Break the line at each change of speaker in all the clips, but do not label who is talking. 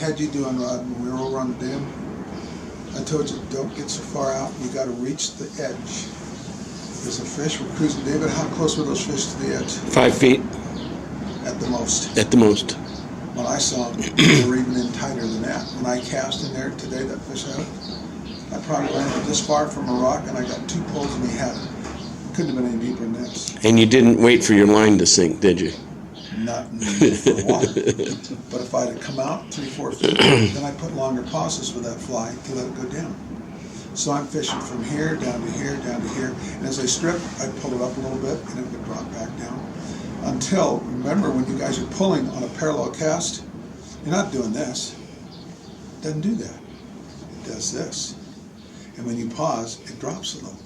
had you doing, Rod, when we were over on the dam, I told you, don't get so far out. You got to reach the edge. There's a fish. We're cruising. David, how close were those fish to the edge?
5 feet.
At the most.
At the most.
When I saw them, they were even in tighter than that. When I cast in there today, that fish had it. I probably landed this far from a rock, and I got 2 pulls, and he had it. Couldn't have been any deeper than this.
And you didn't wait for your line to sink, did you?
Not for a while. But if I had come out 3-4 feet, then I put longer pauses with that fly to let it go down. So I'm fishing from here, down to here, down to here. And as I strip, I'd pull it up a little bit, and it would drop back down. Until, remember, when you guys are pulling on a parallel cast, you're not doing this. It doesn't do that. It does this. And when you pause, it drops a little.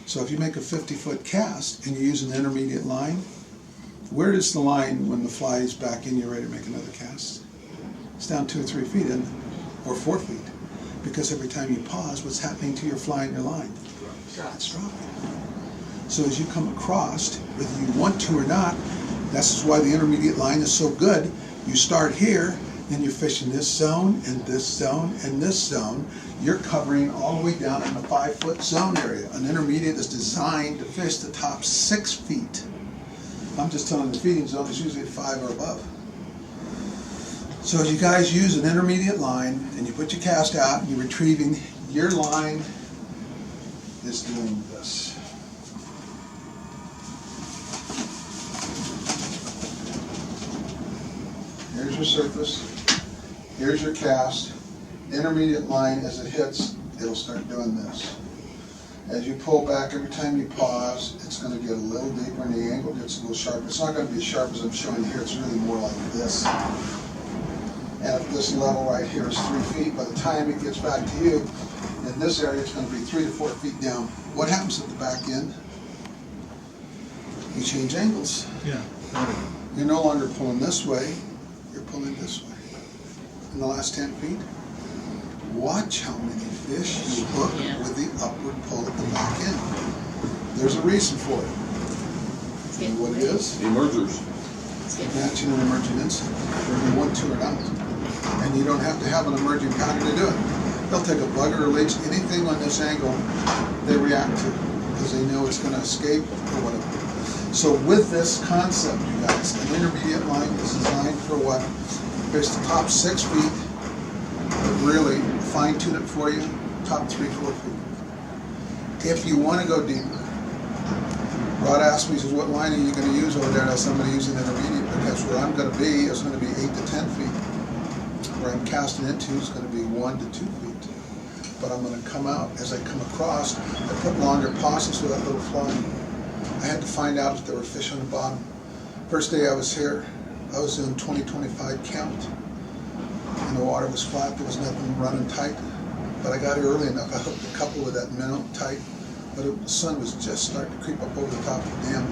So if you make a 50-foot cast and you use an intermediate line, where is the line when the fly is back in, you're ready to make another cast? It's down 2 or 3 feet, isn't it? Or 4 feet. Because every time you pause, what's happening to your fly and your line? It's dropping. So as you come across, whether you want to or not, that's why the intermediate line is so good. You start here, then you're fishing this zone, and this zone, and this zone. You're covering all the way down in the 5-foot zone area. An intermediate is designed to fish the top 6 feet. I'm just telling you, the feeding zone is usually 5 or above. So as you guys use an intermediate line, and you put your cast out, and you're retrieving, your line is doing this. Here's your surface, here's your cast. Intermediate line, as it hits, it'll start doing this. As you pull back, every time you pause, it's going to get a little deeper and the angle gets a little sharper. It's not going to be as sharp as I'm showing you here, it's really more like this. And at this level right here is 3 feet. By the time it gets back to you, in this area it's going to be 3 to 4 feet down. What happens at the back end? You change angles.
Yeah.
You're no longer pulling this way, you're pulling this way. In the last 10 feet, watch how many fish you hook with the upward pull at the back end. There's a reason for it. You know what it is?
Emergers.
Matching an emerging insect. Whether you want to or not. And you don't have to have an emerging pattern to do it. They'll take a bugger or leech, anything on this angle, they react to because they know it's going to escape or whatever. So with this concept, you guys, an intermediate line is designed for what? There's the top 6 feet, but really fine-tune it for you, top 3-4 feet. If you want to go deeper, Rod asked me, he says, what line are you going to use over there? And I said, I'm going to use an intermediate because where I'm going to be is going to be 8 to 10 feet. Where I'm casting into is going to be 1 to 2 feet. But I'm going to come out, as I come across, I put longer pauses with that little fly. I had to find out if there were fish on the bottom. First day I was here, I was doing 20-25 count. And the water was flat, there was nothing running tight. But I got here early enough, I hooked a couple with that minnow tight. But the sun was just starting to creep up over the top of the dam.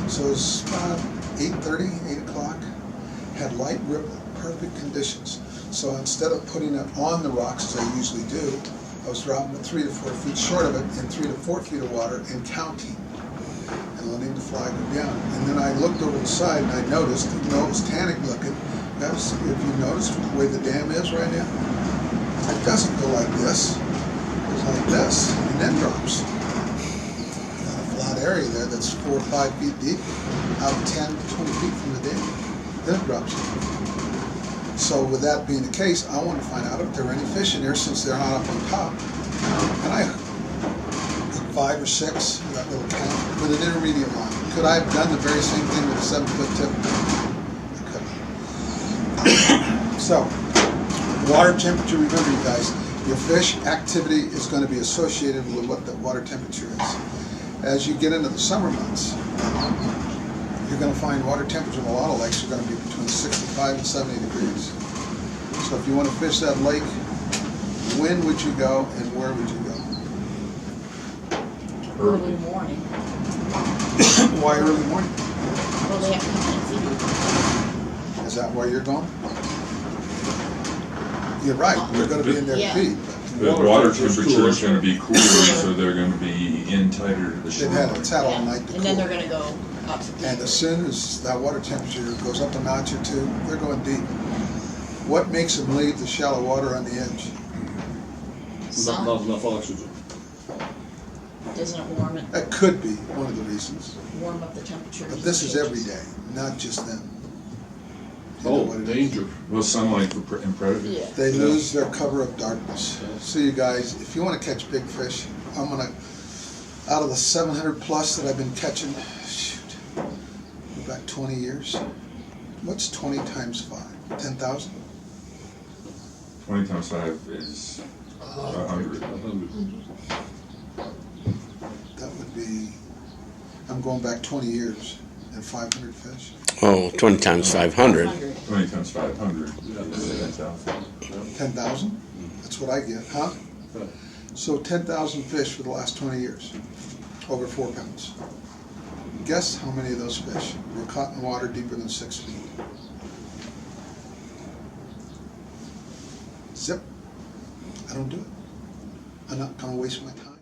So it was about 8:30, 8 o'clock. Had light ripple, perfect conditions. So instead of putting it on the rocks as I usually do, I was dropping it 3 to 4 feet short of it in 3 to 4 feet of water and counting and letting the fly go down. And then I looked over the side and I noticed, even though it was tannic looking, if you notice the way the dam is right now, it doesn't go like this. It goes like this and then drops. Area there that's 4 or 5 feet deep, out 10 to 20 feet from the dam, then it drops. So with that being the case, I want to find out if there are any fish in there since they're not up on top. And I hooked 5 or 6 with that little count with an intermediate line. Could I have done the very same thing with a 7-foot tip? I could. So, water temperature, remember you guys, your fish activity is going to be associated with what the water temperature is. As you get into the summer months, you're going to find water temperature in a lot of lakes are going to be between 65 and 70 degrees. So if you want to fish that lake, when would you go and where would you go?
Early morning.
Why early morning?
Well, they have to come in and feed.
Is that where you're going? You're right, you're going to be in there to feed.
The water temperature is going to be cooler, so they're going to be in tighter to the shore.
It's had all night to cool.
And then they're going to go up to deep.
And as soon as that water temperature goes up a notch or two, they're going deep. What makes them leave the shallow water on the edge?
Sun.
Not enough oxygen.
Doesn't it warm it,
That could be one of the reasons.
warm up the temperature?
But this is every day, not just them. You know
Oh,
what it is.
danger.
Well, sunlight and predators.
Yeah.
They lose their cover of darkness. So you guys, if you want to catch big fish, I'm gonna, out of the 700 plus that I've been catching, shoot, about 20 years. What's 20 times 5? 10,000?
20 times 5 is 100.
100.
That would be, I'm going back 20 years and 500 fish.
Oh, 20 times 500.
20 times 500 is 10,000.
10,000? That's what I get, huh?
Right.
So 10,000 fish for the last 20 years, over 4 pounds. Guess how many of those fish were caught in water deeper than 6 feet? Zip. I don't do it. I'm not gonna waste my time.